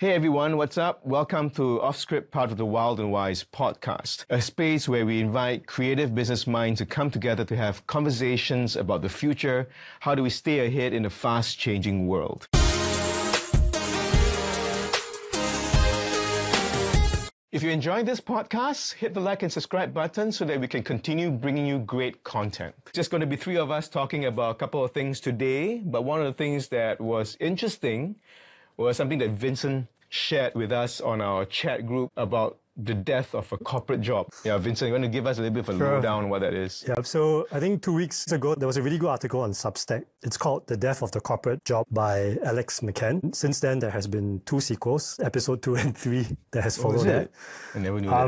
Hey everyone, what's up? Welcome to Offscript, part of the Wild and Wise podcast, a space where we invite creative business minds to come together to have conversations about the future. How do we stay ahead in a fast-changing world? If you're enjoying this podcast, hit the like and subscribe button so that we can continue bringing you great content. Just going to be three of us talking about a couple of things today, but one of the things that was interesting was something that Vincent shared with us on our chat group about the death of a corporate job. Yeah, Vincent, you want to give us a little bit of a lowdown on what that is? Yeah, so I think 2 weeks ago, there was a really good article on Substack. It's called The Death of the Corporate Job by Alex McCann. Since then, there has been 2 sequels, episode 2 and 3, that has followed that. I never knew that.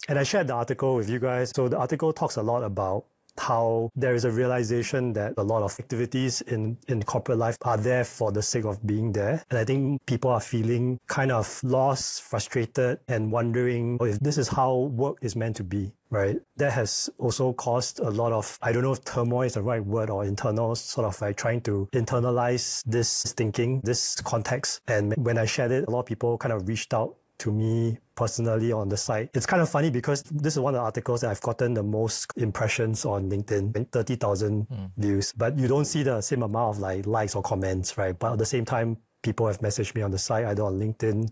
And I shared the article with you guys. So the article talks a lot about how there is a realization that a lot of activities in corporate life are there for the sake of being there. And I think people are feeling kind of lost, frustrated, and wondering if this is how work is meant to be, right? That has also caused a lot of, I don't know if turmoil is the right word, or internal, sort of like trying to internalize this thinking, this context. And when I shared it, a lot of people kind of reached out to me personally on the site. It's kind of funny because this is one of the articles that I've gotten the most impressions on LinkedIn, 30,000 views, but you don't see the same amount of likes or comments, right? But at the same time, people have messaged me on the site, either on LinkedIn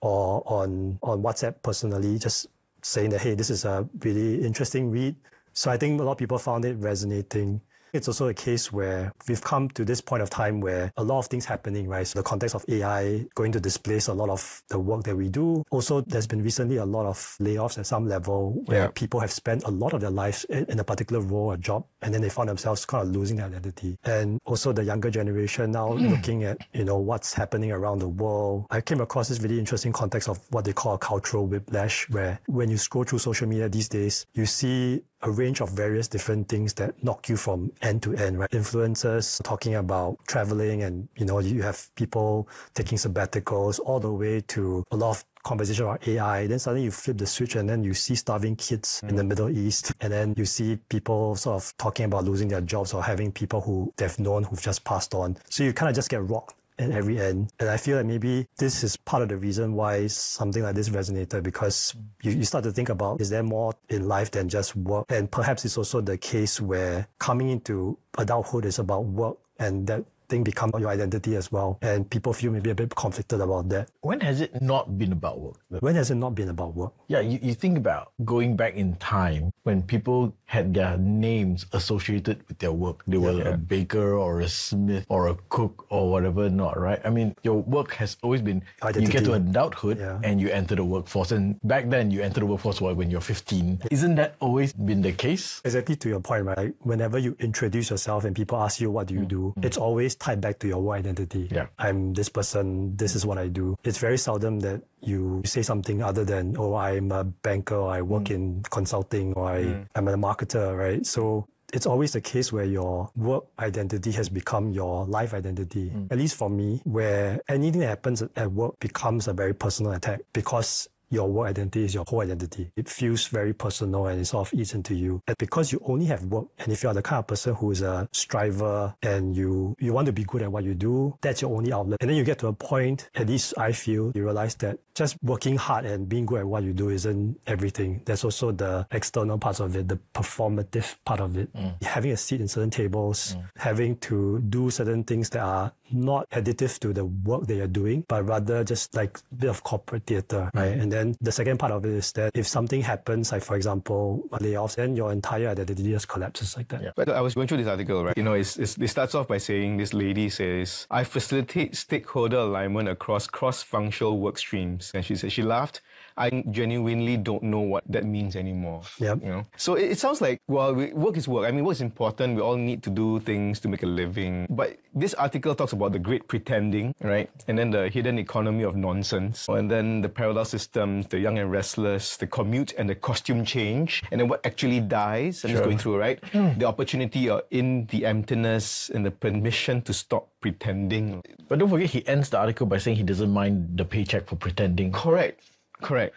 or on WhatsApp personally, just saying that, hey, this is a really interesting read. So I think a lot of people found it resonating. It's also a case where we've come to this point of time where a lot of things happening, right? So the context of AI going to displace a lot of the work that we do. Also, there's been recently a lot of layoffs at some level where people have spent a lot of their lives in a particular role or job, and then they found themselves kind of losing their identity. And also the younger generation now looking at, what's happening around the world. I came across this really interesting context of what they call a cultural whiplash, where when you scroll through social media these days, you see a range of various different things that knock you from end to end, right? Influencers talking about traveling, and you have people taking sabbaticals, all the way to a lot of conversation about AI. Then suddenly you flip the switch and then you see starving kids in the Middle East, and then you see people sort of talking about losing their jobs or having people who they've known who've just passed on. So you kind of just get rocked at every end. And I feel like maybe this is part of the reason why something like this resonated, because you start to think about, is there more in life than just work? And perhaps it's also the case where coming into adulthood is about work, and that thing become your identity as well. And people feel maybe a bit conflicted about that. When has it not been about work? When has it not been about work? Yeah, you think about going back in time when people had their names associated with their work. They were a baker or a smith or a cook or whatever not, right? I mean, your work has always been, identity. You get to adulthood and you enter the workforce. And back then you enter the workforce when you're 15. Isn't that always been the case? Exactly to your point, right? Whenever you introduce yourself and people ask you, what do you do? It's always tied back to your work identity. Yeah. I'm this person, this is what I do. It's very seldom that you say something other than, oh, I'm a banker, or I work in consulting, or I'm a marketer, right? So it's always the case where your work identity has become your life identity. At least for me, where anything that happens at work becomes a very personal attack, because your work identity is your whole identity. It feels very personal and it sort of eats into you. And because you only have work, and if you're the kind of person who is a striver and you want to be good at what you do, that's your only outlet. And then you get to a point, at least I feel, you realize that just working hard and being good at what you do isn't everything. There's also the external parts of it, the performative part of it. Having a seat in certain tables, having to do certain things that are not additive to the work that you're doing, but rather just like a bit of corporate theater, right? And then the second part of it is that if something happens, like for example, layoffs, then your entire identity just collapses like that. Yeah. But I was going through this article, right? It starts off by saying, this lady says, I facilitate stakeholder alignment across cross-functional work streams. And she said, she laughed, I genuinely don't know what that means anymore. Yep. So it sounds like, well, work is work. I mean, work is important. We all need to do things to make a living. But this article talks about the great pretending, right? And then the hidden economy of nonsense. And then the parallel systems, the young and restless, the commute and the costume change. And then what actually dies. I'm just going through, right? The opportunity in the emptiness and the permission to stop pretending. But don't forget, he ends the article by saying he doesn't mind the paycheck for pretending. Correct. I'm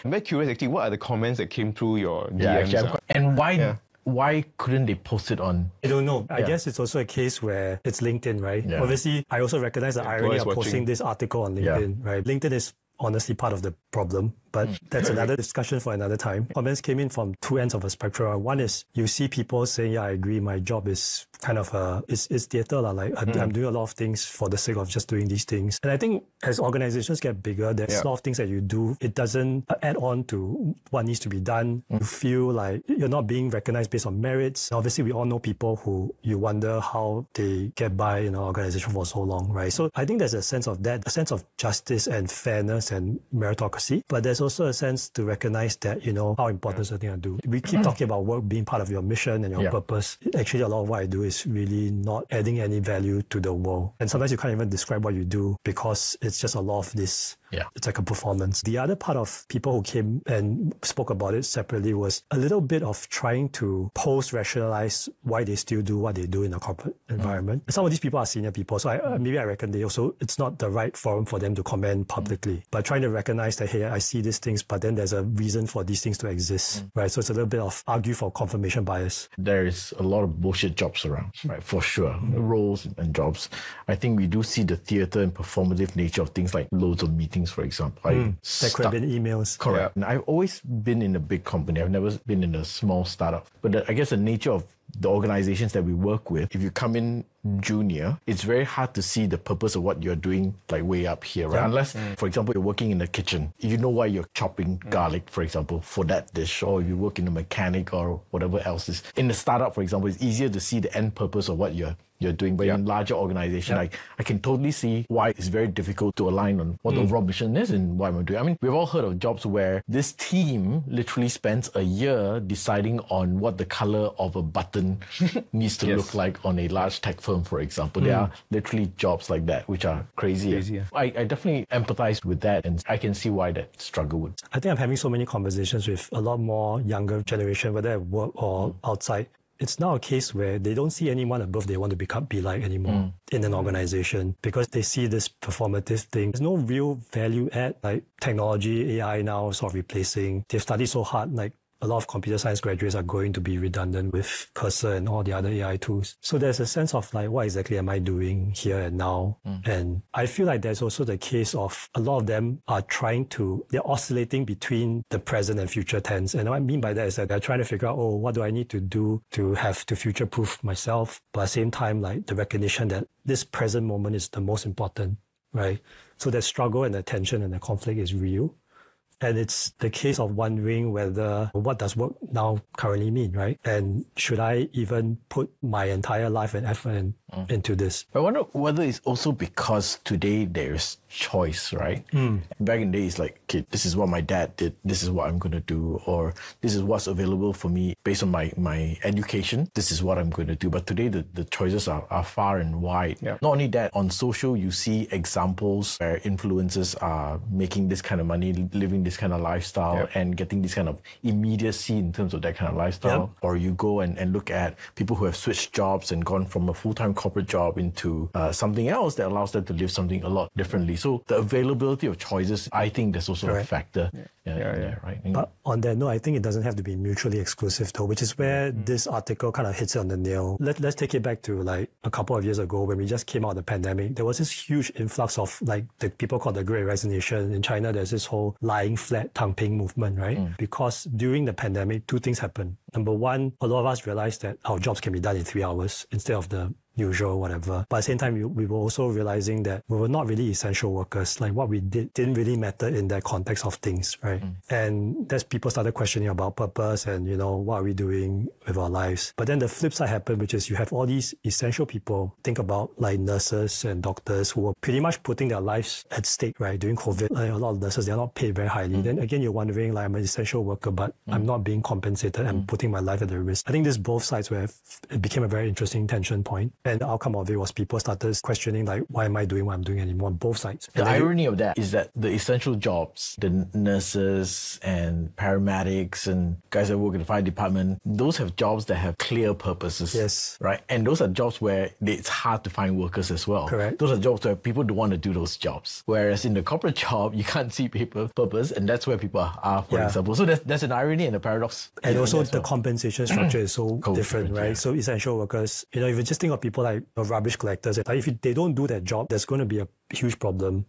very curious, actually, what are the comments that came through your DMs? And why why couldn't they post it on? I don't know. I guess it's also a case where it's LinkedIn, right? Yeah. Obviously, I also recognize the irony of watching. posting this article on LinkedIn, right? LinkedIn is honestly part of the problem, but that's another discussion for another time. Comments came in from two ends of a spectrum. One is you see people saying, yeah, I agree, my job is kind of it's theater, like I'm doing a lot of things for the sake of just doing these things. And I think as organizations get bigger, there's a lot of things that you do. It doesn't add on to what needs to be done. You feel like you're not being recognized based on merits. Obviously, we all know people who you wonder how they get by in an organization for so long, right? So I think there's a sense of that, a sense of justice and fairness and meritocracy, but there's also a sense to recognize that, how important certain things I do. We keep talking about work being part of your mission and your purpose. Actually, a lot of what I do is really not adding any value to the world. And sometimes you can't even describe what you do because it's just a lot of this. It's like a performance. The other part of people who came and spoke about it separately was a little bit of trying to post-rationalize why they still do what they do in a corporate environment. Some of these people are senior people, so maybe I reckon it's not the right forum for them to comment publicly. But trying to recognize that, hey, I see these things, but then there's a reason for these things to exist, right? So it's a little bit of argue for confirmation bias. There is a lot of bullshit jobs around, right? For sure. Roles and jobs. I think we do see the theater and performative nature of things like loads of meetings, for example. There could have been emails. Correct. And I've always been in a big company. I've never been in a small startup. But I guess the nature of the organizations that we work with, if you come in junior, it's very hard to see the purpose of what you're doing like way up here, right? Unless, for example, you're working in the kitchen. You know why you're chopping garlic, for example, for that dish, or if you work in a mechanic or whatever else is. In the startup, for example, it's easier to see the end purpose of what you're doing. But in larger organization, I can totally see why it's very difficult to align on what the overall mission is and what I'm doing. I mean, we've all heard of jobs where this team literally spends a year deciding on what the color of a button needs to look like on a large tech firm, for example. There are literally jobs like that, which are crazy. I definitely empathize with that, and I can see why that struggle would. I think I'm having so many conversations with a lot more younger generation, whether at work or outside. It's now a case where they don't see anyone above they want to be like anymore in an organization because they see this performative thing. There's no real value add, like technology, AI now sort of replacing. They've studied so hard, like a lot of computer science graduates are going to be redundant with Cursor and all the other AI tools. So there's a sense of like, what exactly am I doing here and now? And I feel like there's also the case of a lot of them are they're oscillating between the present and future tense. And what I mean by that is that they're trying to figure out, what do I need to do to future-proof myself? But at the same time, like the recognition that this present moment is the most important, right? So the struggle and the tension and the conflict is real. And it's the case of wondering what does work now currently mean, right? And should I even put my entire life and effort into this? I wonder whether it's also because today there's choice, right? Back in the day, it's like, okay, this is what my dad did, this is what I'm going to do, or this is what's available for me based on my education, this is what I'm going to do. But today, the choices are far and wide. Not only that, on social, you see examples where influencers are making this kind of money, living this kind of lifestyle, and getting this kind of immediacy in terms of that kind of lifestyle. Or you go and look at people who have switched jobs and gone from a full-time corporate job into something else that allows them to live something a lot differently. So the availability of choices, I think there's also a factor. Right? But on that note, I think it doesn't have to be mutually exclusive though, which is where this article kind of hits it on the nail. Let's take it back to like a couple of years ago when we just came out of the pandemic. There was this huge influx of like the people called the Great Resignation. In China, there's this whole lying flat, Tangping movement, right? Because during the pandemic, two things happened. Number one, a lot of us realized that our jobs can be done in 3 hours instead of the usual whatever. But at the same time, we were also realizing that we were not really essential workers. Like what we did didn't really matter in that context of things, right? And that's people started questioning about purpose and, what are we doing with our lives? But then the flip side happened, which is you have all these essential people. Think about like nurses and doctors who were pretty much putting their lives at stake, right? During COVID, like a lot of nurses, they're not paid very highly. Then again, you're wondering, like, I'm an essential worker, but I'm not being compensated and putting my life at the risk. I think this both sides where it became a very interesting tension point. And the outcome of it was people started questioning, like, why am I doing what I'm doing anymore on both sides? The irony of that is that the essential jobs, the nurses and paramedics and guys that work in the fire department, those have jobs that have clear purposes. Yes. Right? And those are jobs where it's hard to find workers as well. Correct. Those are jobs where people don't want to do those jobs. Whereas in the corporate job, you can't see purpose, and that's where people are, for example. So that's an irony and a paradox. And also the compensation structure is so different, right? Yeah. So essential workers, if you just think of people like rubbish collectors, if they don't do that job, there's going to be a huge problem.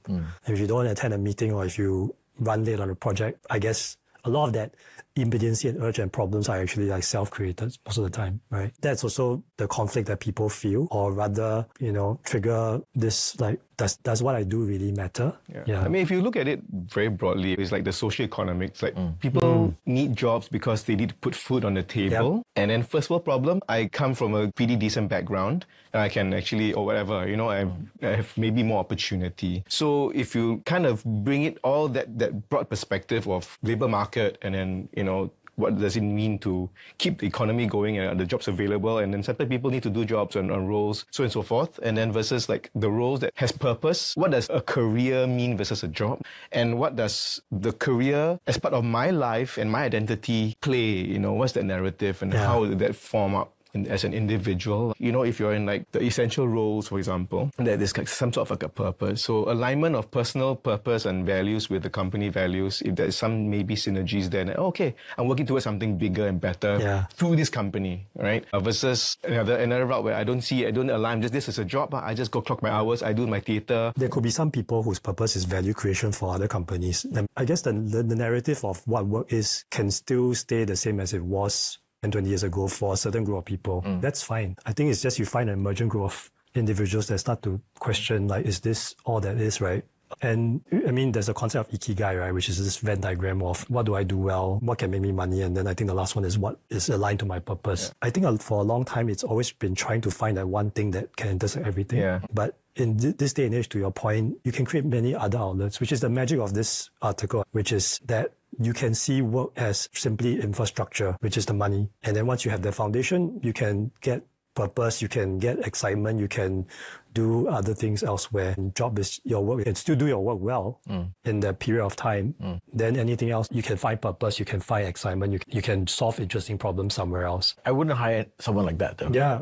If you don't attend a meeting or if you run late on a project, I guess a lot of that immediacy and urge and problems are actually like self-created most of the time, right? That's also the conflict that people feel, or rather, trigger this, like, does what I do really matter? Yeah. I mean, if you look at it very broadly, it's like the socioeconomics. Like people need jobs because they need to put food on the table. Yep. And then first world problem, I come from a pretty decent background and I can actually, or whatever, I have maybe more opportunity. So if you kind of bring it all that broad perspective of labor market and then, what does it mean to keep the economy going and the jobs available, and then certain people need to do jobs on roles, so on and so forth, and then versus like the roles that has purpose. What does a career mean versus a job? And what does the career as part of my life and my identity play? What's that narrative and how did that form up? As an individual, if you're in like the essential roles, for example, that there's like some sort of like a purpose. So alignment of personal purpose and values with the company values, if there's some maybe synergies there, then, okay, I'm working towards something bigger and better through this company, right? Versus another route where I don't align, this is a job, I just go clock my hours, I do my theatre. There could be some people whose purpose is value creation for other companies. And I guess the narrative of what work is can still stay the same as it was 20 years ago for a certain group of people. That's fine. I think it's just you find an emergent group of individuals that start to question, like, is this all that is, right? And I mean, there's a concept of ikigai, right? Which is this Venn diagram of what do I do well, what can make me money, and then I think the last one is what is aligned to my purpose. I think for a long time, it's always been trying to find that one thing that can intersect everything. Yeah. But in this day and age, to your point, you can create many other outlets, which is the magic of this article, which is that you can see work as simply infrastructure, which is the money. And then once you have the foundation, you can get purpose, you can get excitement, you can do other things elsewhere. And job is your work. You can still do your work well in that period of time. Then anything else, you can find purpose, you can find excitement, you can solve interesting problems somewhere else. I wouldn't hire someone like that though. Yeah,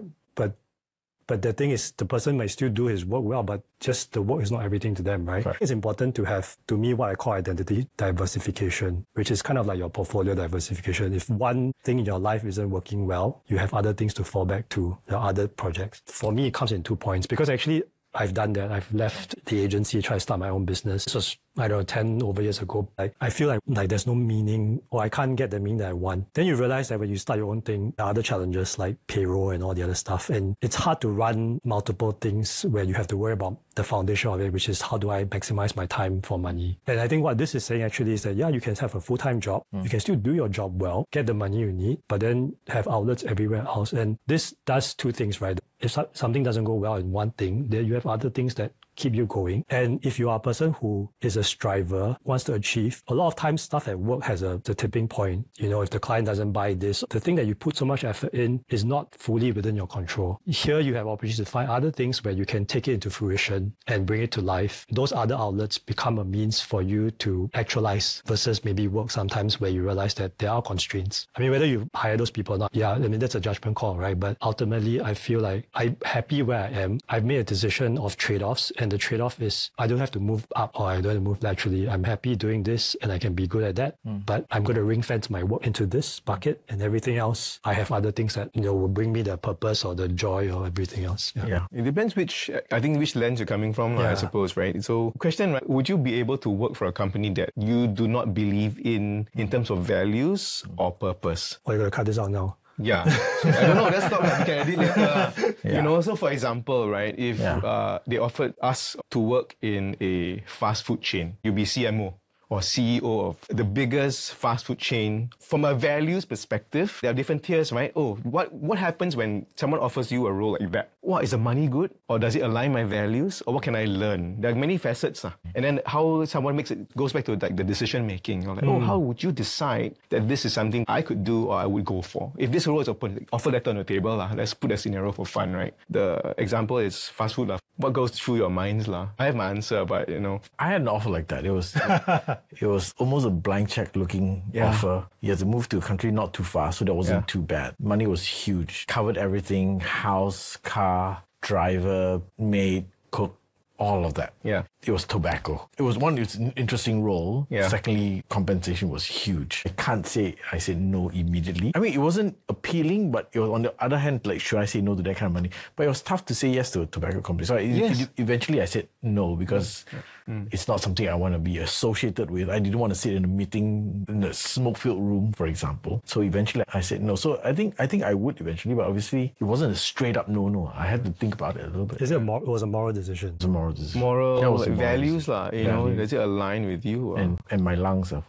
but the thing is, the person might still do his work well, but just the work is not everything to them, right? It's important to have, to me, what I call identity diversification, which is kind of like your portfolio diversification. If one thing in your life isn't working well, you have other things to fall back to, your other projects. For me, it comes in 2 points, because actually, I've done that. I've left the agency, tried to start my own business. This was, 10 over years ago. I feel like there's no meaning, or I can't get the meaning that I want. Then you realize that when you start your own thing, there are other challenges like payroll and all the other stuff. And it's hard to run multiple things where you have to worry about the foundation of it, which is how do I maximize my time for money. And I think what this is saying actually is that, you can have a full-time job. You can still do your job well, get the money you need, but then have outlets everywhere else. And this does 2 things, right? If something doesn't go well in one thing, then you have other things that keep you going. And if you are a person who is a striver, wants to achieve, a lot of times stuff at work has a tipping point. If the client doesn't buy this, the thing that you put so much effort in is not fully within your control. Here you have opportunities to find other things where you can take it into fruition and bring it to life. Those other outlets become a means for you to actualize versus maybe work sometimes where you realize that there are constraints. I mean, whether you hire those people or not, that's a judgment call, right? But ultimately, I feel like I'm happy where I am. I've made a decision of trade-offs, and the trade-off is I don't have to move up or I don't have to move laterally. I'm happy doing this and I can be good at that, but I'm going to ring fence my work into this bucket, and everything else, I have other things that, will bring me the purpose or the joy or everything else. Yeah. It depends which lens you're coming from, I suppose, right? So question, right? Would you be able to work for a company that you do not believe in terms of values or purpose? You're going to cut this out now. Yeah. So, I don't know, let's talk, we can edit later. So for example, right, if they offered us to work in a fast food chain, you'll be CMO. or CEO of the biggest fast food chain, from a values perspective, there are different tiers, right? Oh, what happens when someone offers you a role like that? What, is the money good? Or does it align my values? Or what can I learn? There are many facets. And then how someone makes it goes back to like the decision making. Like, oh, how would you decide that this is something I could do or I would go for? If this role is open, offer that on the table. Let's put a scenario for fun, right? The example is fast food. What goes through your minds? I have my answer, but I had an offer like that. It was almost a blank check looking offer. You had to move to a country not too far, so that wasn't too bad. Money was huge. Covered everything: house, car, driver, maid, cook, all of that. Yeah. It was tobacco. It was an interesting role. Yeah. Secondly, compensation was huge. I can't say I said no immediately. I mean, it wasn't appealing, but it was, on the other hand, like, should I say no to that kind of money? But it was tough to say yes to a tobacco company. So eventually I said no, because it's not something I want to be associated with. I didn't want to sit in a meeting in a smoke-filled room, for example. So eventually I said no. So I think I would eventually, but obviously it wasn't a straight up no. I had to think about it a little bit. It was a moral decision. It was a moral decision. Moral values, does it align with you? And my lungs are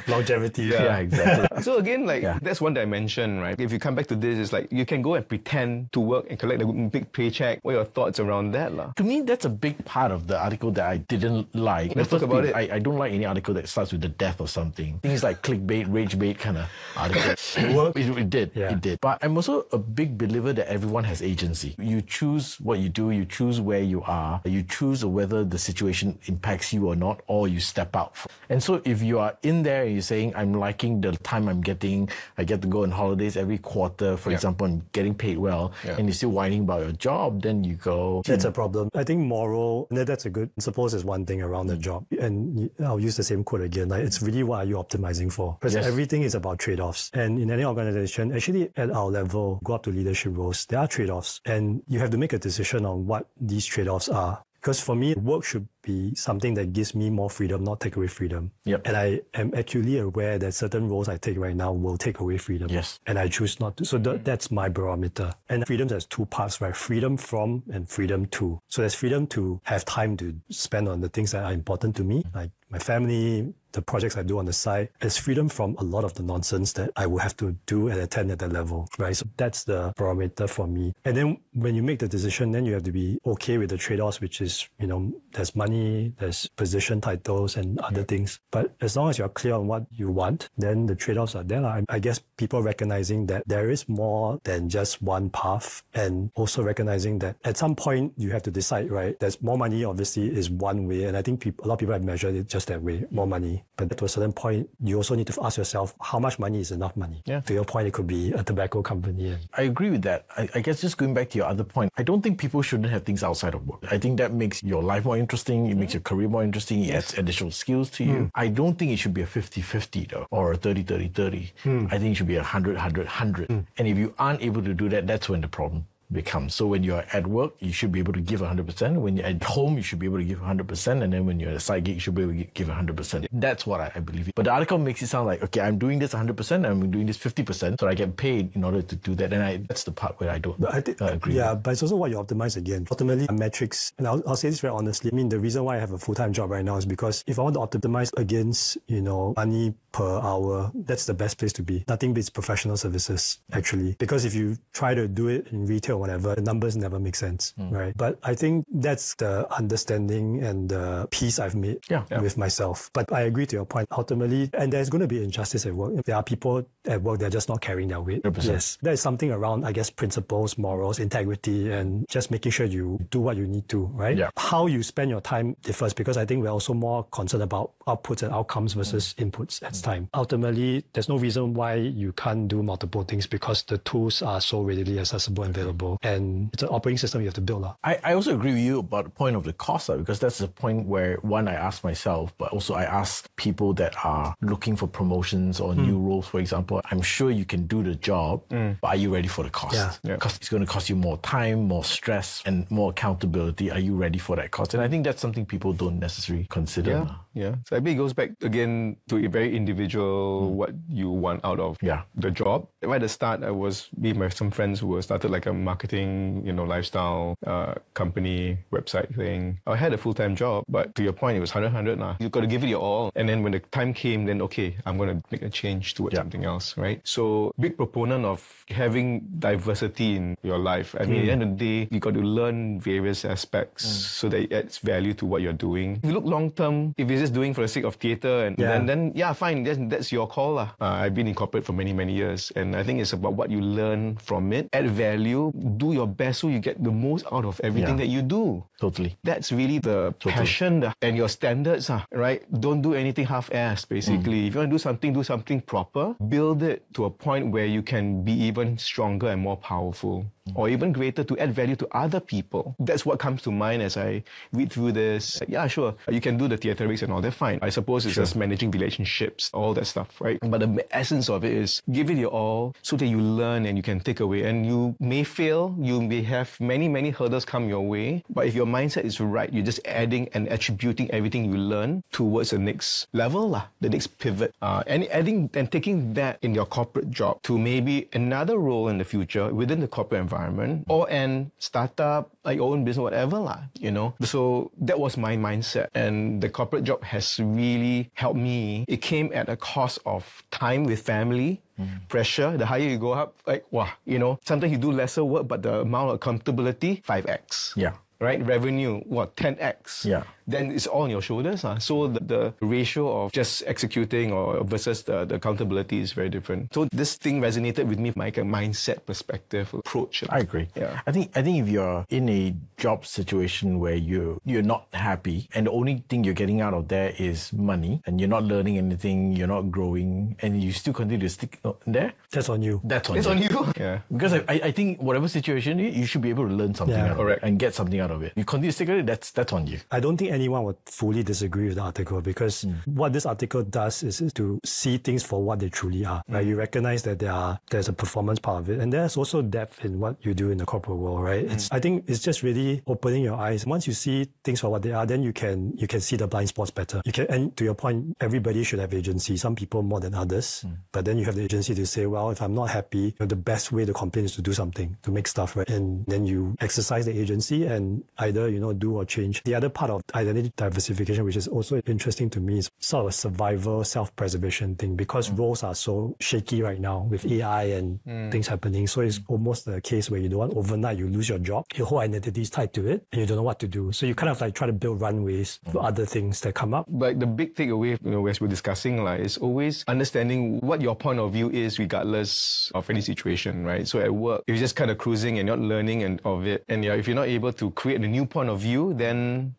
Longevity. Yeah, exactly. So again, that's one dimension, right? If you come back to this, it's like you can go and pretend to work and collect a big paycheck. What are your thoughts around that? To me, that's a big part of the article that I didn't like. Let's talk about it. I don't like any article that starts with the death of something. Things like clickbait, rage bait kind of articles. It did. But I'm also a big believer that everyone has agency. You choose what you do, you choose where you are, you choose whether the situation impacts you or not, or you step out. And so if you are in there and you're saying, I'm liking the time I'm getting, I get to go on holidays every quarter, for example, and getting paid well, and you're still whining about your job, then you go... That's a problem. I think moral, that's a good, suppose is one thing around the job. And I'll use the same quote again, like, it's really what are you optimizing for? Because everything is about trade-offs. And in any organization, actually at our level, go up to leadership roles, there are trade-offs. And you have to make a decision on what these trade-offs are. Because for me, work should be something that gives me more freedom, not take away freedom. Yep. And I am acutely aware that certain roles I take right now will take away freedom. Yes. And I choose not to. So that's my barometer. And freedom has two parts, right? Freedom from and freedom to. So there's freedom to have time to spend on the things that are important to me, like my family, the projects I do on the side. There's freedom from a lot of the nonsense that I will have to do and attend at that level, right? So that's the barometer for me. And then when you make the decision, then you have to be okay with the trade-offs, which is, there's money, there's position titles and other things. But as long as you're clear on what you want, then the trade-offs are there. I guess people recognizing that there is more than just one path, and also recognizing that at some point you have to decide, right? There's more money, obviously, is one way. And I think a lot of people have measured it just that way, more money. But to a certain point, you also need to ask yourself, how much money is enough money? Yeah. To your point, it could be a tobacco company. I agree with that. I guess just going back to your other point, I don't think people shouldn't have things outside of work. I think that makes your life more interesting. It makes your career more interesting. It adds additional skills to you. I don't think it should be a 50-50 though, or a 30-30-30. I think it should be 100-100-100. And if you aren't able to do that, that's when the problem becomes. So when you're at work, you should be able to give 100%. When you're at home, you should be able to give 100%. And then when you're at a side gig, you should be able to give 100%. That's what I believe in. But the article makes it sound like, okay, I'm doing this 100% and I'm doing this 50%, so I get paid in order to do that. And that's the part where I don't agree. Yeah, but it's also what you optimize again. Ultimately, metrics, and I'll say this very honestly, I mean, the reason why I have a full-time job right now is because if I want to optimize against, money per hour, that's the best place to be. Nothing beats professional services, actually. Because if you try to do it in retail, whatever, the numbers never make sense, right? But I think that's the understanding and the peace I've made with myself. But I agree to your point, ultimately, and there's going to be injustice at work. There are people at work that are just not carrying their weight. 100%. Yes. There is something around, I guess, principles, morals, integrity, and just making sure you do what you need to, right? Yeah. How you spend your time differs, because I think we're also more concerned about outputs and outcomes versus inputs at time. Ultimately, there's no reason why you can't do multiple things, because the tools are so readily accessible and available. And it's an operating system you have to build. I also agree with you about the point of the cost, because that's the point where, one, I ask myself, but also I ask people that are looking for promotions or new roles, for example. I'm sure you can do the job, but are you ready for the cost? Because it's going to cost you more time, more stress, and more accountability. Are you ready for that cost? And I think that's something people don't necessarily consider. Yeah. So I think it goes back again to a very individual, what you want out of the job. Right at the start, I was with some friends who started like a marketing, lifestyle company website thing. I had a full-time job, but to your point, it was 100 now. You've got to give it your all. And then when the time came, then okay, I'm going to make a change towards something else, right? So big proponent of having diversity in your life. I mean, at the end of the day, you got to learn various aspects so that it adds value to what you're doing. If you look long-term, if you're just doing for the sake of theatre, and then fine, that's your call. I've been in corporate for many, many years, and I think it's about what you learn from it, add value, do your best so you get the most out of everything that you do. Totally. That's really the passion and your standards, right? Don't do anything half-assed, basically. If you want to do something proper, build it to a point where you can be even stronger and more powerful, or even greater, to add value to other people. That's what comes to mind as I read through this. Yeah, sure, you can do the theatrics and all that, fine. I suppose it's just managing relationships, all that stuff, right? But the essence of it is give it your all so that you learn and you can take away. And you may fail, you may have many, many hurdles come your way, but if your mindset is right, you're just adding and attributing everything you learn towards the next level, the next pivot. And adding and taking that in your corporate job to maybe another role in the future within the corporate environment, or an startup, like your own business, whatever, So that was my mindset. And the corporate job has really helped me. It came at a cost of time with family, pressure. The higher you go up, sometimes you do lesser work, but the amount of accountability, 5x. Yeah. Right? Revenue, 10x? Yeah. Then it's all on your shoulders. So the ratio of just executing or versus the accountability is very different. So this thing resonated with me, like a mindset perspective, approach. I agree. Yeah. I think if you're in a job situation where you're not happy and the only thing you're getting out of there is money and you're not learning anything, you're not growing, and you still continue to stick there, that's on you. That's on you. Yeah. Because I think whatever situation, you should be able to learn something out of it and get something out of it. You continue to stick with it, that's on you. I don't think anyone would fully disagree with the article, because what this article does is to see things for what they truly are. Right? You recognize that there's a performance part of it, and there's also depth in what you do in the corporate world, right? I think it's just really opening your eyes. Once you see things for what they are, then you can see the blind spots better. And to your point, everybody should have agency. Some people more than others, but then you have the agency to say, well, if I'm not happy, the best way to complain is to do something, to make stuff right, and then you exercise the agency and either do or change. The other part of identity diversification, which is also interesting to me, is sort of a survival, self-preservation thing, because roles are so shaky right now with AI and things happening. So it's almost the case where you don't want overnight you lose your job, your whole identity is tied to it, and you don't know what to do. So you kind of try to build runways for other things that come up. But the big takeaway, as we're discussing, is always understanding what your point of view is regardless of any situation, right? So at work, if you're just kind of cruising and not learning of it, and if you're not able to create a new point of view, then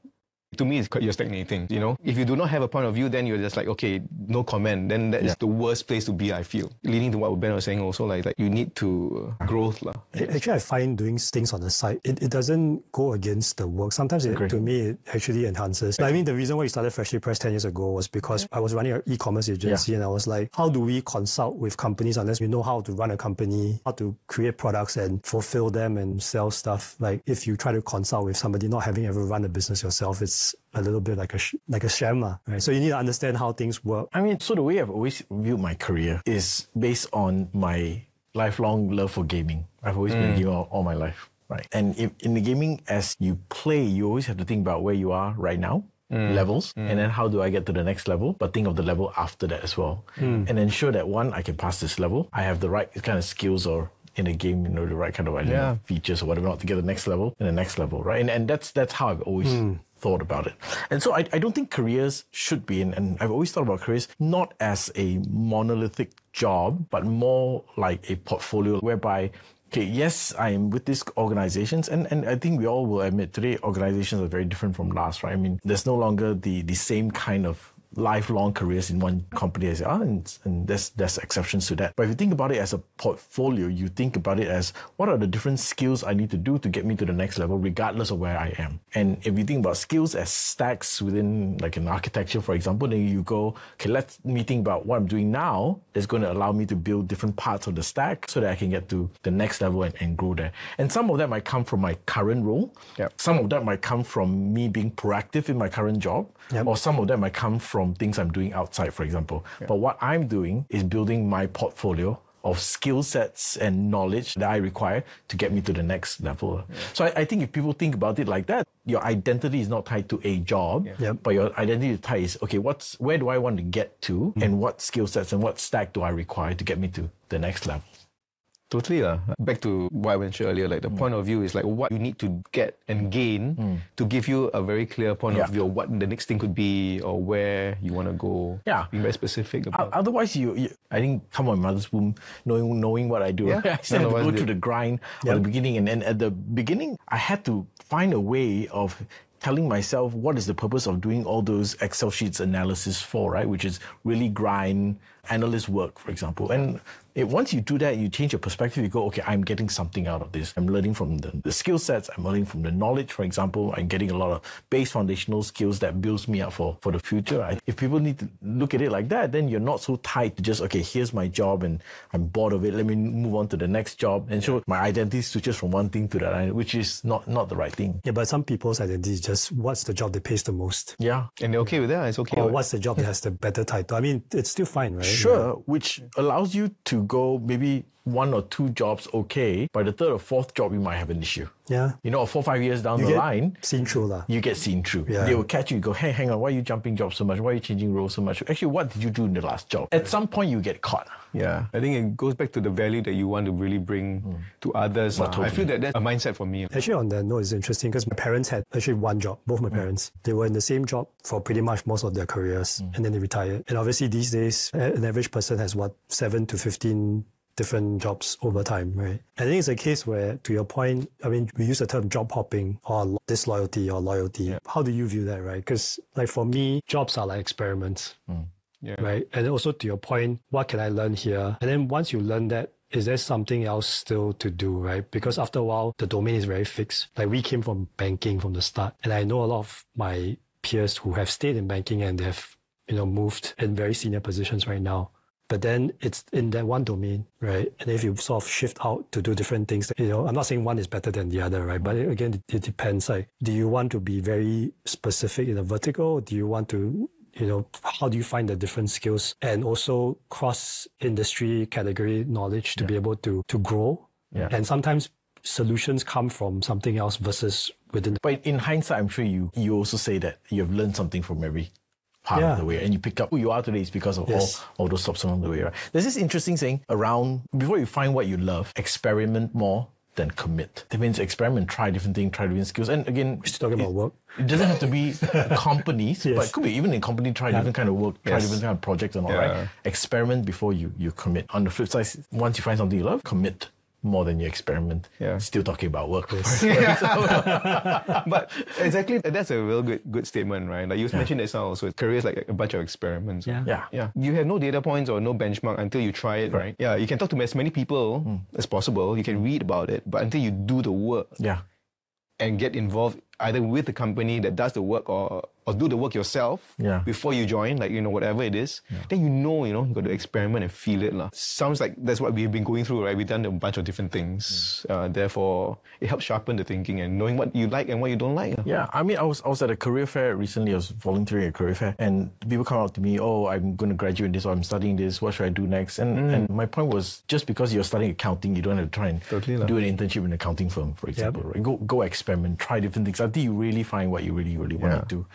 to me, you're stagnating, If you do not have a point of view, then you're just like, okay, no comment. Then that is the worst place to be, I feel. Leading to what Ben was saying also, like you need to growth. Actually, I find doing things on the side, it doesn't go against the work. Sometimes, to me, it actually enhances. I mean, the reason why we started Freshly Pressed 10 years ago was because I was running an e-commerce agency, and I was like, how do we consult with companies unless we know how to run a company, how to create products and fulfill them and sell stuff? Like, if you try to consult with somebody not having ever run a business yourself, it's a little bit like a sham, right? So you need to understand how things work. I mean, so the way I've always viewed my career is based on my lifelong love for gaming. I've always been a gamer all my life, right? And in the gaming, as you play, you always have to think about where you are right now, levels, and then how do I get to the next level, but think of the level after that as well. And ensure that, one, I can pass this level, I have the right kind of skills or in a game, the right kind of features or whatever, not to get the next level and the next level, right? And that's how I've always thought about it. And so I don't think careers should be, and I've always thought about careers not as a monolithic job, but more like a portfolio whereby, okay, yes, I am with these organizations, and I think we all will admit today organizations are very different from last, right? I mean, there's no longer the same kind of lifelong careers in one company as and there's exceptions to that. But if you think about it as a portfolio, you think about it as what are the different skills I need to do to get me to the next level, regardless of where I am. And if you think about skills as stacks within like an architecture, for example, then you go, okay, let me think about what I'm doing now that's going to allow me to build different parts of the stack so that I can get to the next level and grow there. And some of that might come from my current role. Yep. Some of that might come from me being proactive in my current job. Yep. Or some of that might come from things I'm doing outside, for example. But what I'm doing is building my portfolio of skill sets and knowledge that I require to get me to the next level. Yeah. So I think if people think about it like that, your identity is not tied to a job, but your identity tied is, okay, where do I want to get to, and what skill sets and what stack do I require to get me to the next level? Totally. Back to what I mentioned earlier, like the point of view is like what you need to get and gain to give you a very clear point of view of what the next thing could be or where you want to go. Yeah. Being very specific about it. Otherwise, I didn't come on my mother's womb knowing what I do. Yeah. I still had to go through the grind at the beginning. And at the beginning, I had to find a way of telling myself what is the purpose of doing all those Excel sheets analysis for, right? Which is really grind, analyst work, for example. And once you do that, you change your perspective. You go, okay, I'm getting something out of this. I'm learning from the skill sets. I'm learning from the knowledge, for example. I'm getting a lot of base foundational skills that builds me up for the future. If people need to look at it like that, then you're not so tied to just, okay, here's my job and I'm bored of it. Let me move on to the next job. And so my identity switches from one thing to the other, which is not the right thing. Yeah, but some people's identity is just what's the job that pays the most. Yeah. And they're okay with that. It's okay. Or what's the job that has the better title. I mean, it's still fine, right? Sure, which allows you to go maybe 1 or 2 jobs okay. By the 3rd or 4th job, you might have an issue. Yeah. 4 or 5 years down the line, seen through you get seen through. Yeah. They will catch you, go, hey, hang on, why are you jumping jobs so much? Why are you changing roles so much? Actually, what did you do in the last job? At some point, you get caught. Yeah, I think it goes back to the value that you want to really bring to others. Totally. I feel that that's a mindset for me. Actually, on that note, it's interesting because my parents had actually one job, both my parents. They were in the same job for pretty much most of their careers, and then they retired. And obviously, these days, an average person has 7 to 15 different jobs over time, right? I think it's a case where, to your point, I mean, we use the term job hopping or disloyalty or loyalty. Yeah. How do you view that, right? Because like for me, jobs are like experiments, right? And also to your point, what can I learn here? And then once you learn that, is there something else still to do, right? Because after a while, the domain is very fixed. Like we came from banking from the start, and I know a lot of my peers who have stayed in banking and they've, moved in very senior positions right now. But then it's in that one domain, right? And if you sort of shift out to do different things, I'm not saying one is better than the other, right? But again, it depends. Like, do you want to be very specific in a vertical? Do you want to, how do you find the different skills and also cross-industry category knowledge to be able to grow? Yeah. And sometimes solutions come from something else versus within. But in hindsight, I'm sure you also say that you've learned something from every part of the way, and you pick up who you are today is because of all those stops along the way, right? There's this interesting saying around, before you find what you love, experiment more than commit. That means experiment, try different things, try different skills. And again, we're still talking about work. It doesn't have to be companies, but it could be even in company, try different kind of work, try different kind of projects and all, right? Experiment before you commit. On the flip side, once you find something you love, commit more than you experiment. Yeah. Still talking about work. But exactly, that's a real good statement, right? Like you mentioned that also, career is like a bunch of experiments. Yeah. You have no data points or no benchmark until you try it, right? Yeah, you can talk to as many people as possible. You can read about it, but until you do the work and get involved either with the company that does the work or do the work yourself before you join, like, whatever it is, then you got to experiment and feel it. Sounds like that's what we've been going through, right? We've done a bunch of different things. Therefore, it helps sharpen the thinking and knowing what you like and what you don't like. Yeah, I mean, I was at a career fair recently. I was volunteering at a career fair, and people come up to me, oh, I'm going to graduate in this, or I'm studying this, what should I do next? And my point was, just because you're studying accounting, you don't have to try and do an internship in an accounting firm, for example. Right? Go experiment, try different things until you really find what you really, really want to do.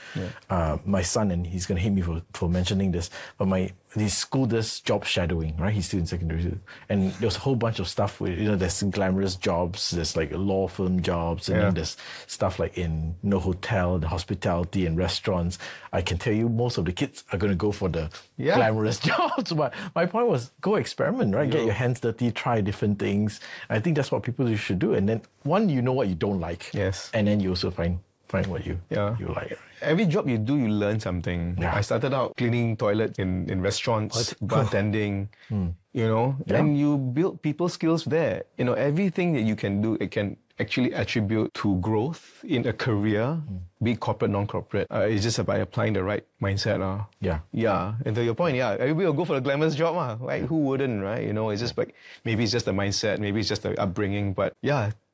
My son, and he's going to hate me for mentioning this, but his school does job shadowing, right? He's still in secondary school. And there's a whole bunch of stuff with, there's glamorous jobs, there's like law firm jobs, and then there's stuff like in hotel, the hospitality and restaurants. I can tell you most of the kids are going to go for the glamorous jobs. But my point was, go experiment, right? Get your hands dirty, try different things. I think that's what people should do. And then you know what you don't like. Yes. And then you also find what you like. Every job you do, you learn something. Yeah. I started out cleaning toilets in restaurants, bartending, and you build people skills there. Everything that you can do, it can actually attribute to growth in a career, be it corporate, non-corporate. It's just about applying the right mindset. Yeah. And to your point, everybody will go for the glamorous job, right? Who wouldn't, right? It's just like, maybe it's just the mindset, maybe it's just the upbringing, but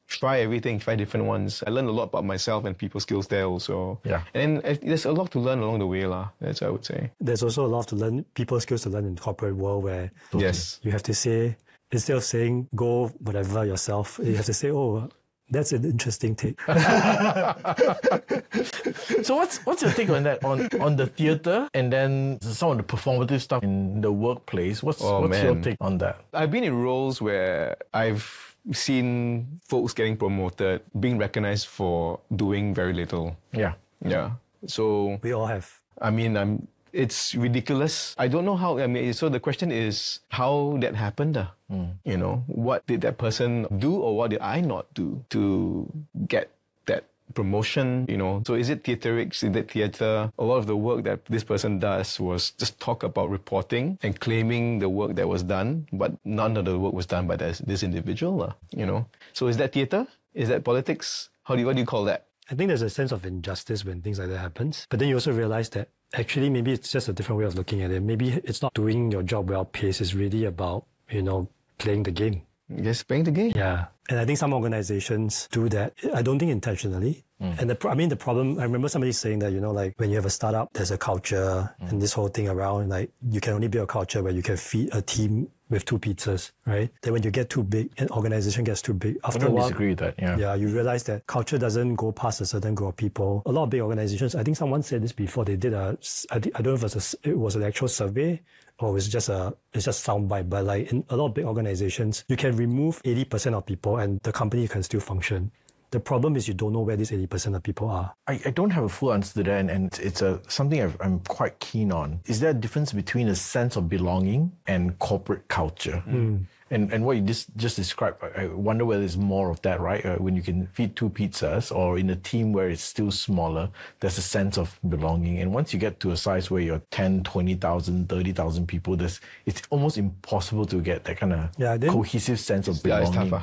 try everything, try different ones. I learned a lot about myself and people skills there also. Yeah. And there's a lot to learn along the way. That's what I would say. There's also a lot to learn, people skills to learn in the corporate world where you have to say, instead of saying go whatever yourself, you have to say, oh, that's an interesting take. So what's your take on that? On the theatre and then some of the performative stuff in the workplace? What's your take on that? I've been in roles where I've seen folks getting promoted, being recognized for doing very little. Yeah. Yeah. So We all have. I mean, it's ridiculous. I don't know how. I mean, so the question is how that happened. You know, what did that person do, or what did I not do to get that promotion? You know, so is it theatrics? Is it theatre? A lot of the work that this person does was just talk about reporting and claiming the work that was done, but none of the work was done by this individual. You know, so is that theatre? Is that politics? What do you call that? I think there's a sense of injustice when things like that happens. But then you also realize that actually maybe it's just a different way of looking at it. Maybe it's not doing your job well paced. It's really about, playing the game. Yes, playing the game. Yeah. And I think some organizations do that. I don't think intentionally. And the problem, I remember somebody saying that, like when you have a startup, there's a culture and this whole thing around, like you can only build a culture where you can feed a team with 2 pizzas, right? Then when you get too big, an organization gets too big. After I don't disagree with that, yeah. Yeah, you realize that culture doesn't go past a certain group of people. A lot of big organizations, I think someone said this before, they did I don't know if it was an actual survey or it's just soundbite, but like in a lot of big organizations, you can remove 80% of people and the company can still function. The problem is you don't know where these 80% of people are. I don't have a full answer to that, and it's something I'm quite keen on. Is there a difference between a sense of belonging and corporate culture? And what you just described, I wonder whether there's more of that, right? When you can feed 2 pizzas or in a team where it's still smaller, there's a sense of belonging. And once you get to a size where you're 10, 20,000, 30,000 people, it's almost impossible to get that kind of cohesive sense of belonging. It's tougher.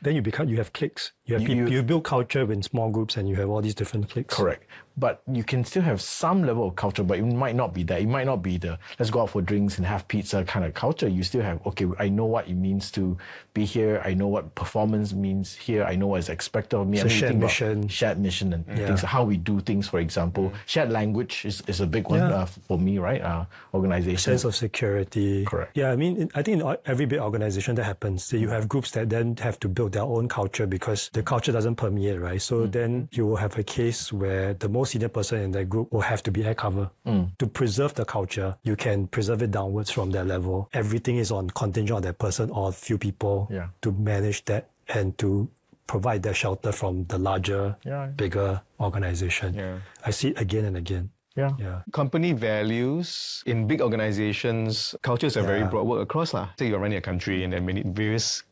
Right? You have cliques. You build culture in small groups and you have all these different cliques. Correct. But you can still have some level of culture, but it might not be that. It might not be the let's go out for drinks and have pizza kind of culture. You still have, okay, I know what it means to be here. I know what performance means here. I know what is expected of me. So shared mission and things, how we do things, for example. Shared language is a big one for me, right? Organization. Sense of security. Correct. Yeah, I think in every big organization that happens. So you have groups that then have to build their own culture because the culture doesn't permeate, right? So then you will have a case where the most senior person in that group will have to be air cover. To preserve the culture, you can preserve it downwards from that level. Everything is on contingent on that person or a few people to manage that and to provide that shelter from the larger, bigger organization. Yeah. I see it again and again. Yeah. Company values in big organizations, cultures are very broad, work across. Say you're running a country and there are many various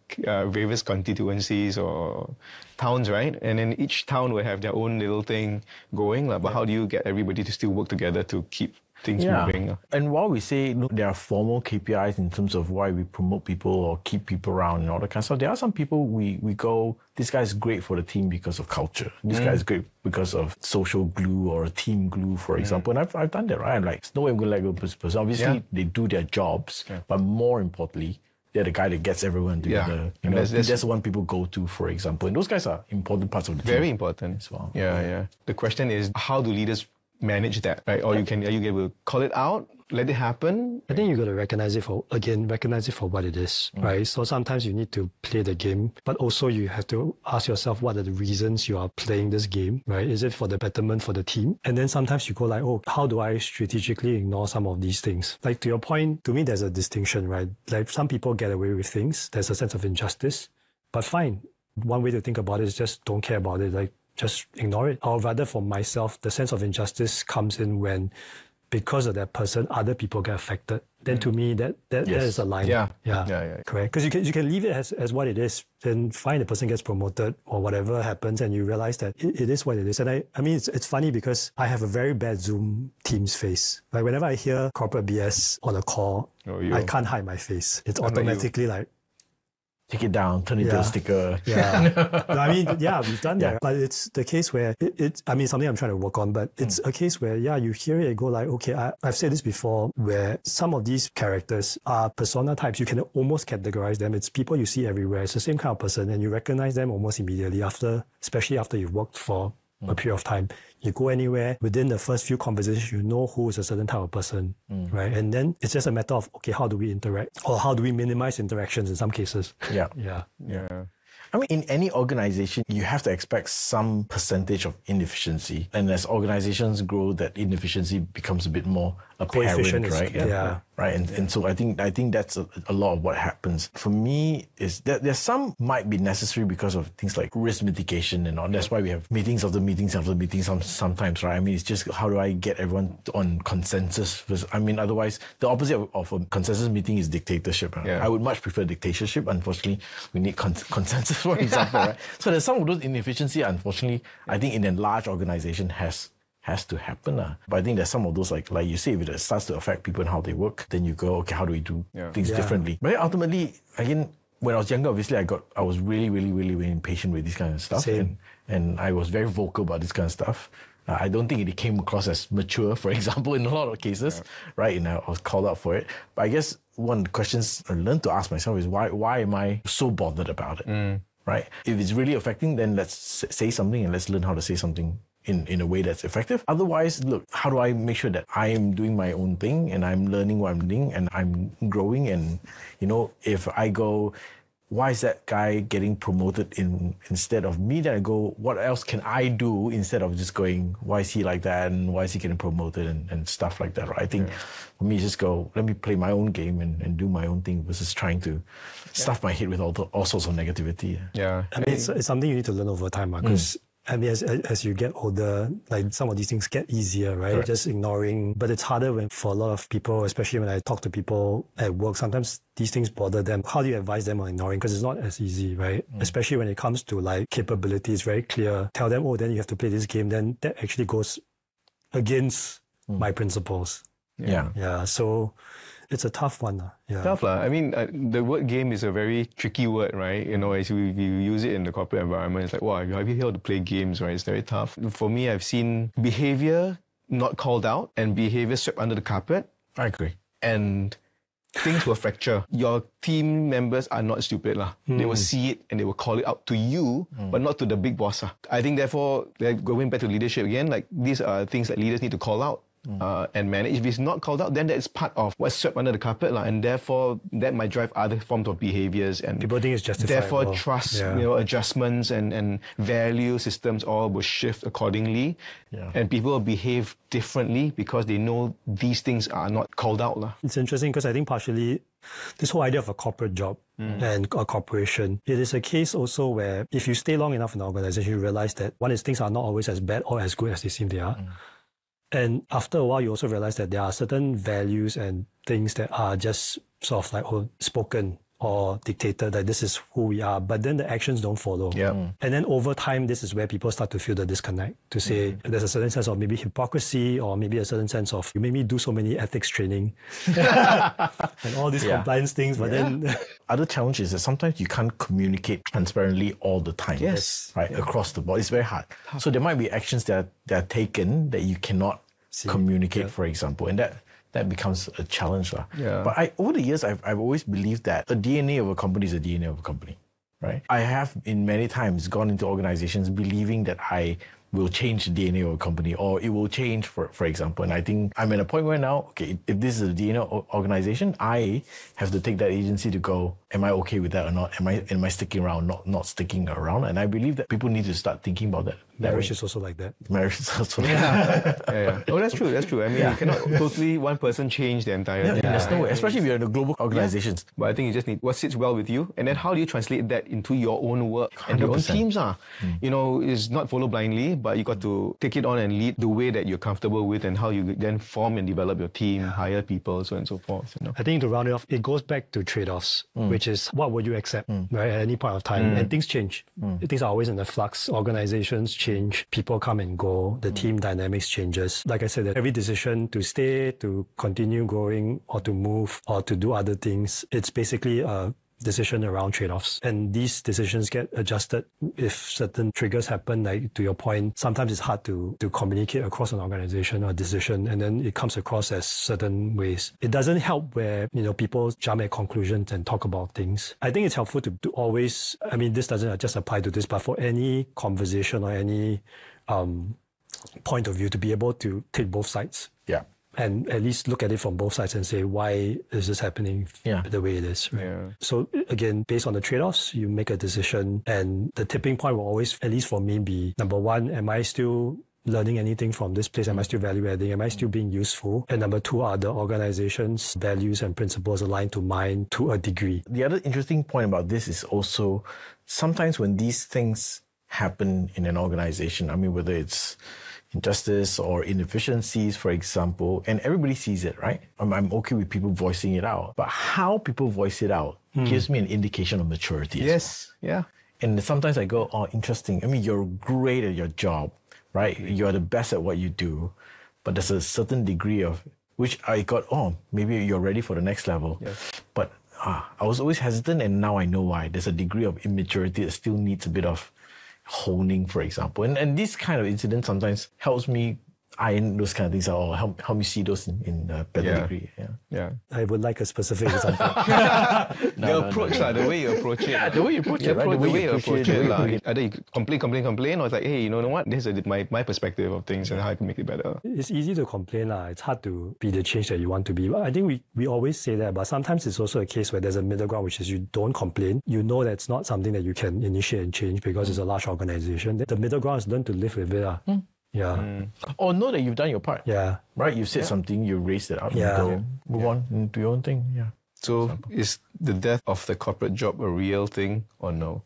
constituencies or towns, right? And then each town will have their own little thing going. But how do you get everybody to still work together to keep things moving? And while we say there are formal KPIs in terms of why we promote people or keep people around and all that kind of stuff, there are some people we go, this guy's great for the team because of culture. This guy's great because of social glue or team glue, for example. And I've done that, right? I'm like, no way I'm going to let go of this person. Obviously, they do their jobs, but more importantly, they're the guy that gets everyone together. That's one people go to, for example. And those guys are important parts of the team. Very important as well. Yeah. The question is, how do leaders manage that, right? Or are you able to call it out, let it happen? I think you got to recognize it for what it is, right? So sometimes you need to play the game, but also you have to ask yourself, what are the reasons you are playing this game, right? Is it for the betterment for the team? And then sometimes you go like, oh, how do I strategically ignore some of these things? Like to your point, to me, there's a distinction, right? Like some people get away with things. There's a sense of injustice, but fine. One way to think about it is just don't care about it. Like, just ignore it. Or rather for myself, the sense of injustice comes in when, because of that person, other people get affected. Then to me, that is a line. Yeah. Correct. Because you can leave it as what it is. Then fine, the person gets promoted or whatever happens and you realize that it is what it is. And I mean, it's funny because I have a very bad Zoom Teams face. Like whenever I hear corporate BS on a call, I can't hide my face. It's automatically like, take it down, turn it into a sticker. We've done that. But it's the case where it's something I'm trying to work on, but it's a case where, you hear it and go like, okay, I've said this before, where some of these characters are persona types. You can almost categorize them. It's people you see everywhere. It's the same kind of person and you recognize them almost immediately especially after you've worked for a period of time. You go anywhere, within the first few conversations, you know who is a certain type of person, right? And then it's just a matter of, okay, how do we interact? Or how do we minimize interactions in some cases? Yeah. Yeah. I mean, in any organization, you have to expect some percentage of inefficiency. And as organizations grow, that inefficiency becomes a bit more apparent, right? Yeah. Right. And so I think that's a lot of what happens. For me, is that there's some might be necessary because of things like risk mitigation and all. That's why we have meetings after meetings after meetings sometimes, right? I mean, it's just how do I get everyone on consensus? I mean, otherwise, the opposite of a consensus meeting is dictatorship. Right? Yeah. I would much prefer dictatorship. Unfortunately, we need consensus, for example, right? So there's some of those inefficiency, unfortunately, I think in a large organization has to happen. But I think there's some of those, like you say, if it starts to affect people and how they work, then you go, okay, how do we do things differently? But ultimately, again, when I was younger, obviously, I was really, really, really, really impatient with this kind of stuff. And I was very vocal about this kind of stuff. I don't think it came across as mature, for example, in a lot of cases, right? And I was called out for it. But I guess one of the questions I learned to ask myself is why am I so bothered about it, right? If it's really affecting, then let's say something and let's learn how to say something in a way that's effective. Otherwise, look, how do I make sure that I am doing my own thing and I'm learning what I'm doing and I'm growing? And, if I go, why is that guy getting promoted instead of me? Then I go, what else can I do instead of just going, why is he like that and why is he getting promoted and stuff like that, right? I think for me, just go, let me play my own game and do my own thing versus trying to stuff my head with all sorts of negativity. Yeah. I mean, it's something you need to learn over time, because I mean, as you get older, like some of these things get easier, right? Correct. Just ignoring. But it's harder for a lot of people, especially when I talk to people at work. Sometimes these things bother them. How do you advise them on ignoring? Because it's not as easy, right? Especially when it comes to like capability, it's very clear. Tell them, then you have to play this game. Then that actually goes against my principles. Yeah. So it's a tough one. Yeah. Tough. I mean, the word game is a very tricky word, right? As you use it in the corporate environment, it's like, wow, have you here to play games, right? It's very tough. For me, I've seen behavior not called out and behavior swept under the carpet. I agree. And things will fracture. Your team members are not stupid. They will see it and they will call it out to you, but not to the big boss. I think, therefore, going back to leadership again, like these are things that leaders need to call out. And manage. If it's not called out, then that is part of what's swept under the carpet, and therefore that might drive other forms of behaviors. And people think it's justifiable. Therefore, trust, adjustments and value systems all will shift accordingly, and people will behave differently because they know these things are not called out. It's interesting because I think partially this whole idea of a corporate job and a corporation, it is a case also where if you stay long enough in an organization, you realize that one is things are not always as bad or as good as they seem they are. And after a while, you also realize that there are certain values and things that are just sort of like spoken or dictated, that this is who we are, but then the actions don't follow. And then over time, this is where people start to feel the disconnect, to say there's a certain sense of maybe hypocrisy, or maybe a certain sense of you made me do so many ethics training and all these compliance things, but then... Other challenge is that sometimes you can't communicate transparently all the time. Right, across the board. It's very hard. So there might be actions that are taken that you cannot communicate, for example, and that becomes a challenge. But over the years, I've always believed that a DNA of a company is a DNA of a company, right? I have in many times gone into organizations believing that I will change the DNA of a company, or it will change, for example. And I think I'm at a point where now, okay, if this is a DNA organization, I have to take that agency to go, am I okay with that or not? Am I sticking around, not sticking around? And I believe that people need to start thinking about that. Marriage is also like that. Marriage is also like that. Oh, that's true. I mean, you cannot totally one person change the entire thing. There's no way, especially if you're in a global organizations. But I think you just need what sits well with you, and then how do you translate that into your own work and your own 100%. teams? Is not follow blindly, but you got to take it on and lead the way that you're comfortable with, and how you then form and develop your team, hire people, so on and so forth. I think to round it off, it goes back to trade-offs, which is what would you accept, right, at any point of time, and things change. Things are always in the flux. Organizations change, people come and go, the team dynamics changes. Like I said, that every decision to stay, to continue growing, or to move, or to do other things, it's basically a decision around trade-offs. And these decisions get adjusted if certain triggers happen. Like to your point, sometimes it's hard to communicate across an organization or decision, and then it comes across as certain ways. It doesn't help where, people jump at conclusions and talk about things. I think it's helpful to always, this doesn't just apply to this, but for any conversation or any point of view, to be able to take both sides. Yeah. And at least look at it from both sides and say, why is this happening the way it is? Right? Yeah. So again, based on the trade-offs, you make a decision, and the tipping point will always, at least for me, be number one, am I still learning anything from this place? Am I still value adding? Am I still being useful? And number two, are the organization's values and principles aligned to mine to a degree? The other interesting point about this is also sometimes when these things happen in an organization, whether it's injustice or inefficiencies, for example, and everybody sees it, right? I'm okay with people voicing it out, but how people voice it out gives me an indication of maturity. Yes, yeah. And sometimes I go, oh, interesting. You're great at your job, right? You're the best at what you do, but there's a certain degree of which I got, oh, maybe you're ready for the next level. Yes. But I was always hesitant, and now I know why. There's a degree of immaturity that still needs a bit of honing, for example. And this kind of incident sometimes helps me iron those kind of things out, or help me see those in a better degree. Yeah. I would like a specific example. The way you approach it. Yeah, the way you approach it, right? The way you approach it. Either you complain, or it's like, hey, you know what? This is my perspective of things and how I can make it better. It's easy to complain. It's hard to be the change that you want to be. I think we always say that, but sometimes it's also a case where there's a middle ground, which is you don't complain. You know that's not something that you can initiate and change because it's a large organization. The middle ground is learn to live with it. Yeah. Or know that you've done your part. Yeah. Right? You said something, you raised it up, move on and do your own thing. Yeah. So is the death of the corporate job a real thing or no?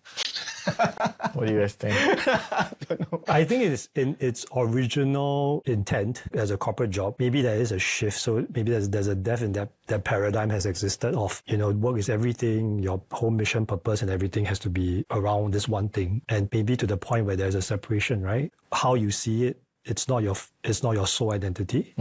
What do you guys think? I don't know. I think it is in its original intent as a corporate job. Maybe there is a shift. So maybe there's a death in that paradigm has existed of, work is everything, your whole mission, purpose and everything has to be around this one thing. And maybe to the point where there's a separation, right? How you see it, it's not your sole identity,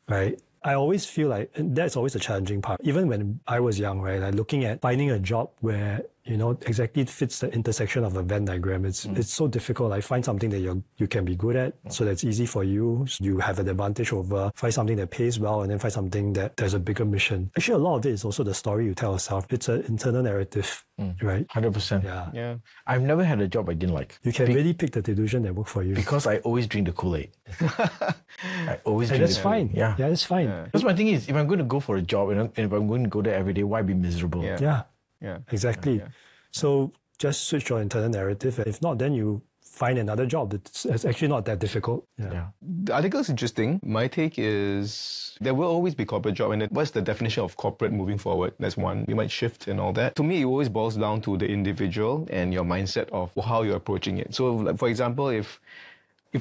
right? I always feel like that's always a challenging part. Even when I was young, right? Like looking at finding a job where, exactly fits the intersection of a Venn diagram. It's so difficult. Like find something that you can be good at, so that's easy for you. You have an advantage over. Find something that pays well, and then find something that there's a bigger mission. Actually, a lot of it is also the story you tell yourself. It's an internal narrative, right? 100%. Yeah. I've never had a job I didn't like. You can really pick the delusion that work for you. Because I always drink the Kool-Aid. I always drink that's fine. Yeah, that's fine. That's my thing is, if I'm going to go for a job and if I'm going to go there every day, why be miserable? Yeah, exactly. Yeah. So just switch your internal narrative. If not, then you find another job that's actually not that difficult. Yeah. The article is interesting. My take is there will always be corporate job. And what's the definition of corporate moving forward? That's one. You might shift and all that. To me, it always boils down to the individual and your mindset of how you're approaching it. So, like, for example, if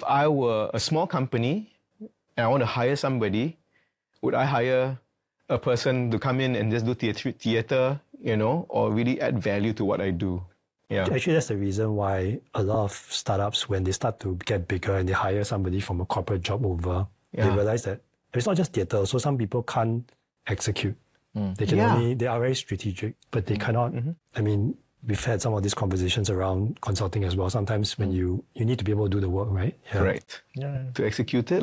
I were a small company and I want to hire somebody, would I hire a person to come in and just do theater, or really add value to what I do? Yeah. Actually, that's the reason why a lot of startups, when they start to get bigger and they hire somebody from a corporate job over, they realize that it's not just theater. So some people can't execute. They can they are very strategic, but they cannot. We've had some of these conversations around consulting as well. Sometimes when you need to be able to do the work, right? Correct. Yeah. To execute it.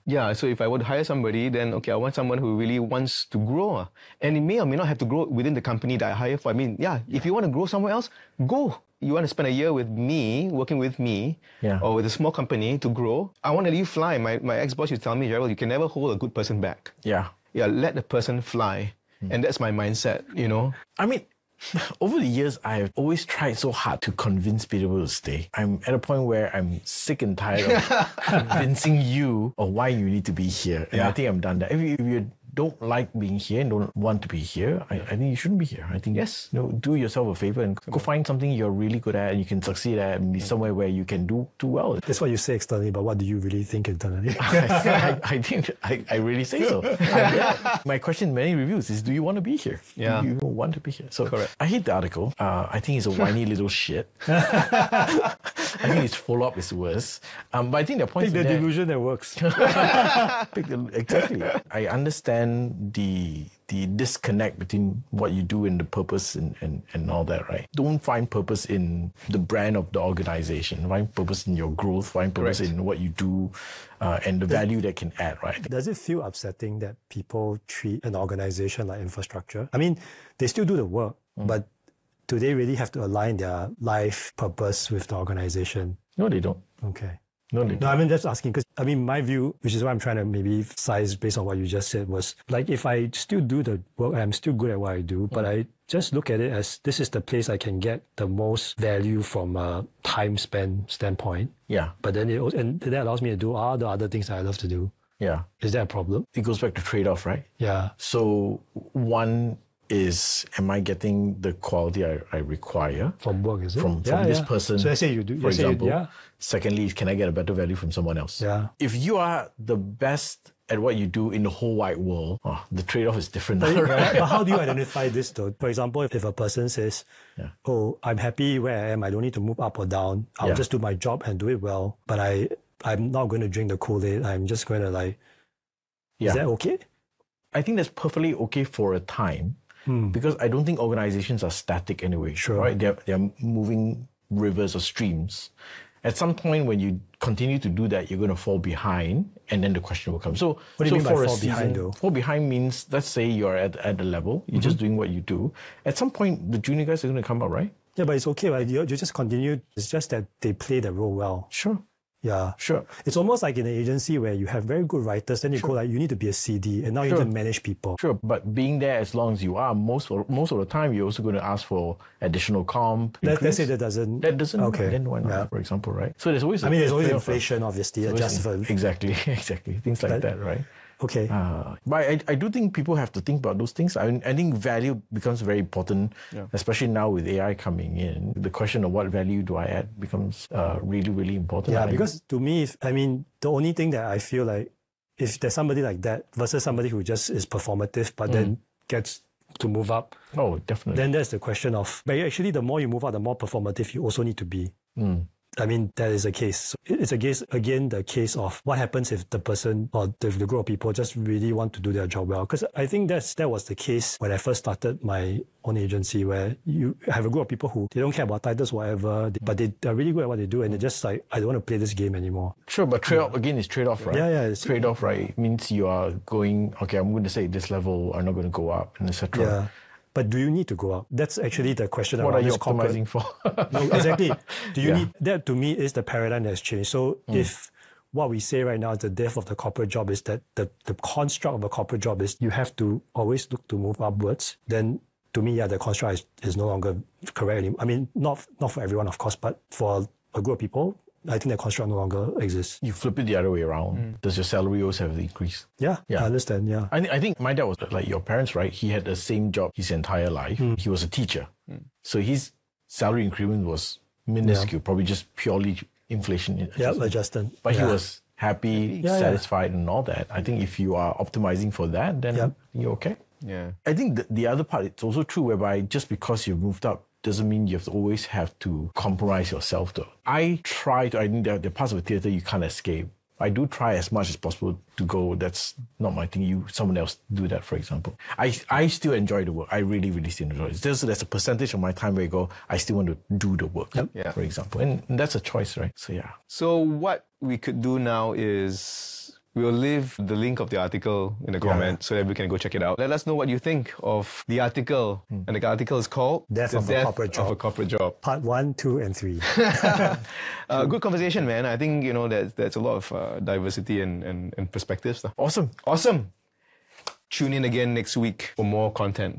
Yeah. So if I were to hire somebody, then I want someone who really wants to grow. And it may or may not have to grow within the company that I hire for. If you want to grow somewhere else, go. You want to spend a year with me, working with me, or with a small company to grow. I want to let you fly. My ex-boss used to tell me, Gerald, you can never hold a good person back. Yeah, let the person fly. And that's my mindset, Over the years, I've always tried so hard to convince people to stay. I'm at a point where I'm sick and tired of convincing you of why you need to be here. And I think I'm done that. If you don't like being here and don't want to be here, I think you shouldn't be here. I think, do yourself a favor and go find something you're really good at and you can succeed at and be somewhere where you can do well. That's what you say externally, but what do you really think internally? I think I really say so. My question in many reviews is, do you want to be here? Do you want to be here? So correct. I hate the article. I think it's a whiny little shit. I think its follow-up is worse. But I think the point is delusion that works. Exactly. I understand the the disconnect between what you do and the purpose and all that, right? Don't find purpose in the brand of the organization. Find purpose in your growth, find purpose in what you do and the value that can add, right? Does it feel upsetting that people treat an organization like infrastructure? I mean, they still do the work, but do they really have to align their life purpose with the organization? No, they don't. Okay. No, they don't. No, I mean, just asking because, I mean, my view, which is why I'm trying to maybe size based on what you just said, was like if I still do the work, I'm still good at what I do, but I just look at it as this is the place I can get the most value from a time spent standpoint. Yeah. But then and that allows me to do all the other things that I love to do. Yeah. Is that a problem? It goes back to trade-off, right? Yeah. So one is, am I getting the quality I require From work, is it? from this person? So let's say you do, for example. yeah. Secondly, can I get a better value from someone else? Yeah. If you are the best at what you do in the whole wide world, the trade-off is different. But, Right? but how do you identify this though? For example, if a person says, oh, I'm happy where I am, I don't need to move up or down, I'll just do my job and do it well, but I'm not going to drink the Kool-Aid, I'm just going to is that okay? I think that's perfectly okay for a time because I don't think organizations are static anyway. Sure. Right? They're moving rivers or streams. At some point when you continue to do that, you're going to fall behind and then the question will come. So what do you mean by for fall behind though? Fall behind means, let's say you're at the level, you're just doing what you do. At some point, the junior guys are going to come up, right? Yeah, but it's okay, right? You just continue. It's just that they play the role well. Sure. Yeah. Sure. It's almost like in an agency where you have very good writers, then you go you need to be a CD, and now you need to manage people. Sure, but being there as long as you are, most of the time, you're also going to ask for additional comp. Let's say that doesn't. Okay. Then why not, for example, right? So there's always there's always inflation, obviously, adjustment. Exactly. Things like that, right? Okay. But I do think people have to think about those things. I think value becomes very important, especially now with AI coming in. The question of what value do I add becomes really, really important. Yeah, because to me, the only thing that I feel like, if there's somebody like that versus somebody who just is performative, but then gets to move up. Oh, definitely. Then there's the question of, but actually the more you move up, the more performative you also need to be. That is a case. So it's the case of what happens if the person or the group of people just really want to do their job well. Because I think that was the case when I first started my own agency, where you have a group of people who they don't care about titles, whatever, but they're really good at what they do, and they're just like, I don't want to play this game anymore. Sure, but trade-off again is trade-off, right? Yeah, it's trade-off, right? It means you are going, okay, I'm going to say this level, I'm not going to go up, and etc. Yeah. But do you need to go up? That's actually the question. What are you optimizing for? No, exactly. Do you need that? To me, is the paradigm that's changed. So if what we say right now is the death of the corporate job is that the construct of a corporate job is you have to always look to move upwards, then to me, the construct is no longer correct anymore. Not for everyone, of course, but for a group of people, I think that construct no longer exists. You flip it the other way around. Does your salary also have to increase? Yeah, I understand, yeah. I think my dad was like your parents, right? He had the same job his entire life. He was a teacher. So his salary increment was minuscule, probably just purely inflation. Adjusted. But he was happy, satisfied and all that. I think if you are optimizing for that, then you're okay. Yeah. I think the other part, it's also true whereby just because you've moved up doesn't mean you have to always have to compromise yourself though. I think there are parts of the theatre you can't escape. I do try as much as possible to go, that's not my thing, someone else do that, for example. I still enjoy the work. I really, really still enjoy it. There's a percentage of my time where I go, I still want to do the work, for example. And that's a choice, right? So yeah. So what we could do now is we'll leave the link of the article in the comment so that we can go check it out. Let us know what you think of the article. And the article is called Death of a Corporate Job. Part 1, 2, and 3. Good conversation, man. I think, there's a lot of diversity and perspectives. Awesome. Tune in again next week for more content.